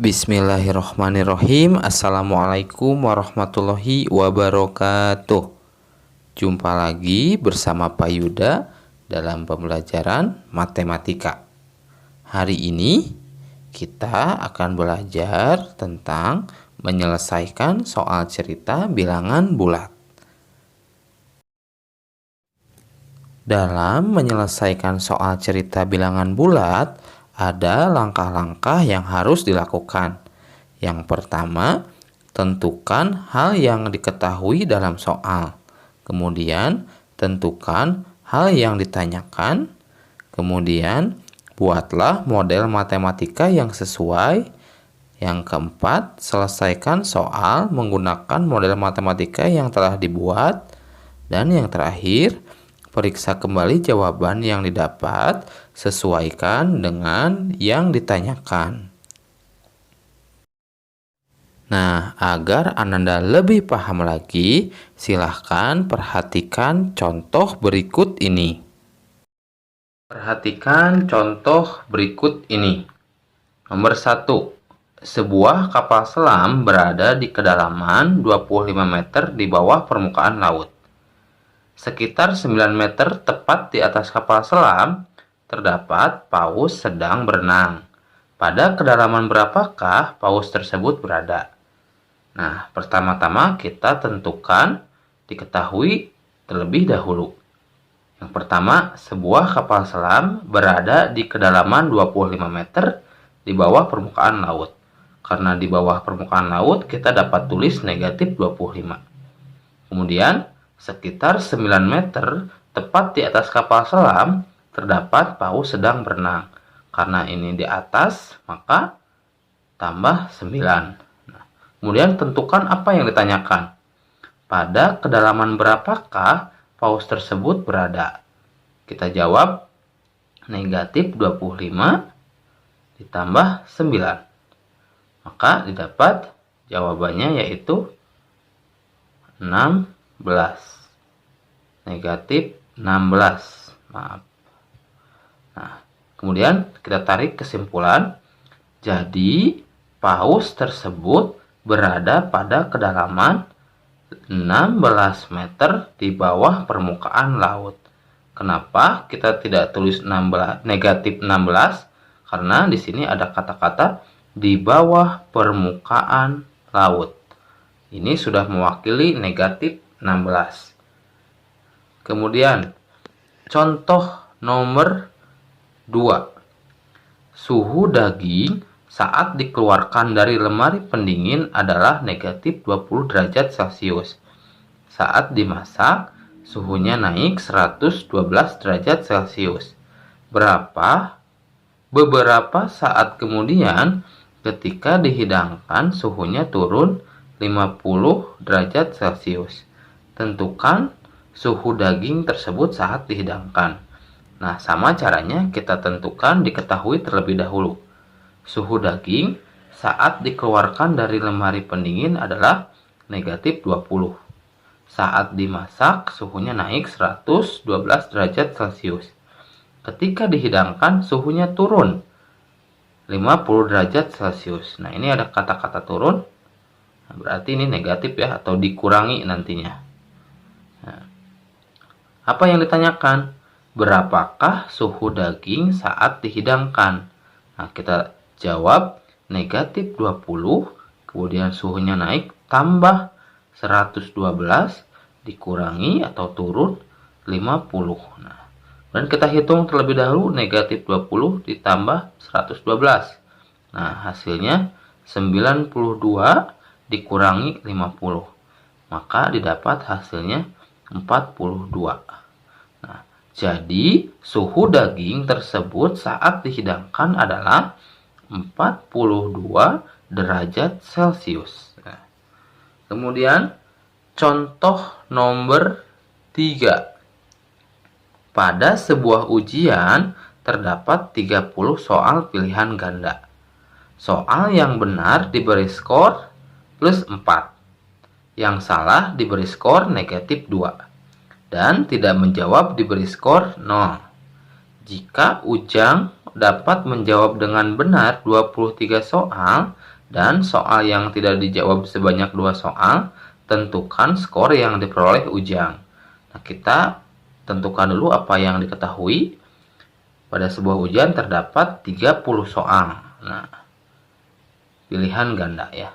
Bismillahirrohmanirrohim. Assalamualaikum warahmatullahi wabarakatuh. Jumpa lagi bersama Pak Yuda dalam pembelajaran matematika. Hari ini kita akan belajar tentang menyelesaikan soal cerita bilangan bulat. Dalam menyelesaikan soal cerita bilangan bulat, ada langkah-langkah yang harus dilakukan. Yang pertama, tentukan hal yang diketahui dalam soal. Kemudian, tentukan hal yang ditanyakan. Kemudian, buatlah model matematika yang sesuai. Yang keempat, selesaikan soal menggunakan model matematika yang telah dibuat. Dan yang terakhir, periksa kembali jawaban yang didapat, sesuaikan dengan yang ditanyakan. Nah, agar Ananda lebih paham lagi, silahkan perhatikan contoh berikut ini. Perhatikan contoh berikut ini. Nomor 1. Sebuah kapal selam berada di kedalaman 25 meter di bawah permukaan laut. Sekitar 9 meter tepat di atas kapal selam, terdapat paus sedang berenang. Pada kedalaman berapakah paus tersebut berada? Nah, pertama-tama kita tentukan diketahui terlebih dahulu. Yang pertama, sebuah kapal selam berada di kedalaman 25 meter di bawah permukaan laut. Karena di bawah permukaan laut, kita dapat tulis negatif 25. Kemudian, sekitar 9 meter tepat di atas kapal selam terdapat paus sedang berenang. Karena ini di atas, maka tambah 9. Nah, kemudian tentukan apa yang ditanyakan. Pada kedalaman berapakah paus tersebut berada? Kita jawab negatif 25 ditambah 9. Maka didapat jawabannya yaitu 16. Negatif 16. Maaf. Nah, kemudian kita tarik kesimpulan. Jadi, paus tersebut berada pada kedalaman 16 meter di bawah permukaan laut. Kenapa kita tidak tulis 16, negatif 16? Karena di sini ada kata-kata di bawah permukaan laut. Ini sudah mewakili negatif 16. Kemudian, contoh nomor 2. Suhu daging saat dikeluarkan dari lemari pendingin adalah negatif 20 derajat Celcius. Saat dimasak, suhunya naik 112 derajat Celcius. Beberapa saat kemudian, ketika dihidangkan, suhunya turun 50 derajat Celcius. Tentukan suhu daging tersebut saat dihidangkan. Nah, sama caranya kita tentukan diketahui terlebih dahulu. Suhu daging saat dikeluarkan dari lemari pendingin adalah negatif 20. Saat dimasak, suhunya naik 112 derajat Celcius. Ketika dihidangkan, suhunya turun 50 derajat Celcius. Nah, ini ada kata-kata turun. Berarti ini negatif ya, atau dikurangi nantinya. Nah, apa yang ditanyakan? Berapakah suhu daging saat dihidangkan? Nah, kita jawab negatif 20, kemudian suhunya naik, tambah 112, dikurangi atau turun 50. Nah, dan kita hitung terlebih dahulu negatif 20 ditambah 112. Nah, hasilnya 92 dikurangi 50. Maka didapat hasilnya 42. Nah, jadi suhu daging tersebut saat dihidangkan adalah 42 derajat Celcius. Nah, kemudian contoh nomor 3. Pada sebuah ujian terdapat 30 soal pilihan ganda. Soal yang benar diberi skor plus 4. Yang salah diberi skor negatif 2. Dan tidak menjawab diberi skor 0. Jika Ujang, dapat menjawab dengan benar 23 soal dan soal yang tidak dijawab sebanyak 2 soal, tentukan skor yang diperoleh Ujang. Nah, kita tentukan dulu apa yang diketahui. Pada sebuah ujian terdapat 30 soal. Nah, pilihan ganda ya.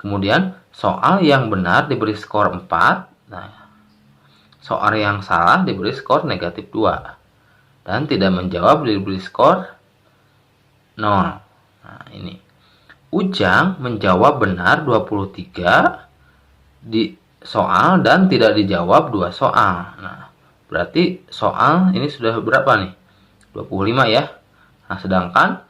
Kemudian, soal yang benar diberi skor 4. Nah, soal yang salah diberi skor negatif 2. Dan tidak menjawab diberi skor 0. Nah, ini. Ujang menjawab benar 23 di soal dan tidak dijawab 2 soal. Nah, berarti soal ini sudah berapa nih? 25 ya. Nah, sedangkan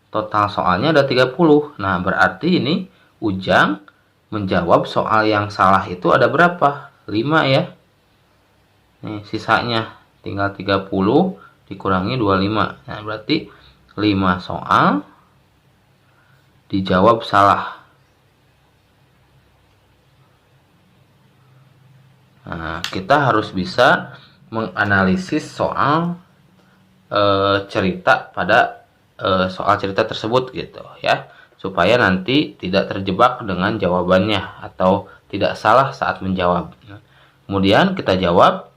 total soalnya ada 30. Nah, berarti ini Ujang menjawab soal yang salah itu ada berapa? 5 ya. Nih, sisanya tinggal 30 dikurangi 25. Nah, berarti 5 soal dijawab salah. Nah, kita harus bisa menganalisis soal cerita pada soal cerita tersebut gitu ya, supaya nanti tidak terjebak dengan jawabannya atau tidak salah saat menjawab. Kemudian kita jawab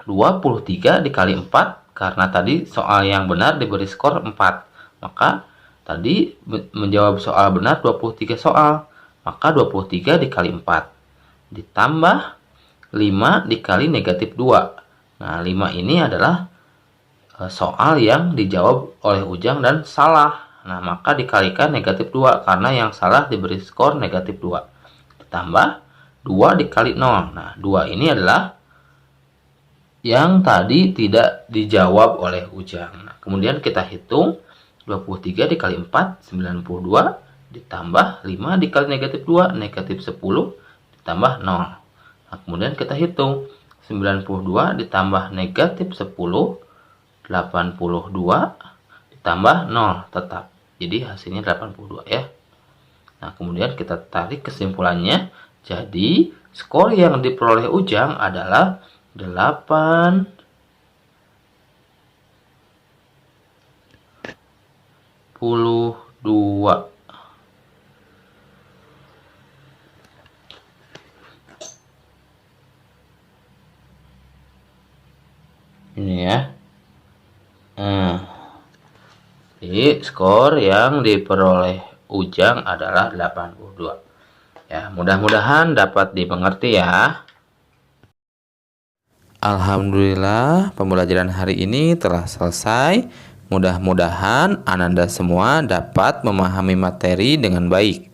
23 dikali 4 karena tadi soal yang benar diberi skor 4. Maka tadi menjawab soal benar 23 soal. Maka 23 dikali 4 ditambah 5 dikali negatif 2. Nah, 5 ini adalah soal yang dijawab oleh Ujang dan salah. Nah, maka dikalikan negatif 2 karena yang salah diberi skor negatif 2. Ditambah 2 dikali 0. Nah, 2 ini adalah yang tadi tidak dijawab oleh Ujang. Nah, kemudian kita hitung 23 dikali 4, 92, ditambah 5 dikali negatif 2, negatif 10, ditambah 0. Nah, kemudian kita hitung 92 ditambah negatif 10, 82, ditambah 0 tetap. Jadi hasilnya 82 ya. Nah, kemudian kita tarik kesimpulannya. Jadi, skor yang diperoleh Ujang adalah 8 2. Ini ya. Jadi skor yang diperoleh Ujang adalah 82. Ya, mudah-mudahan dapat dimengerti ya. Alhamdulillah, pembelajaran hari ini telah selesai. Mudah-mudahan Ananda semua dapat memahami materi dengan baik.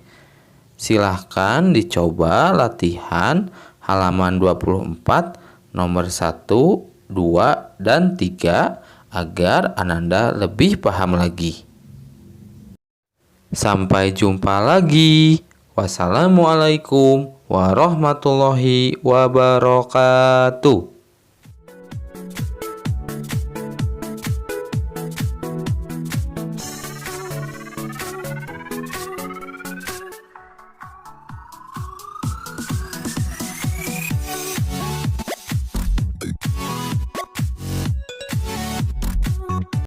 Silahkan dicoba latihan halaman 24, nomor 1, 2, dan 3 agar Ananda lebih paham lagi. Sampai jumpa lagi. Wassalamualaikum warahmatullahi wabarakatuh.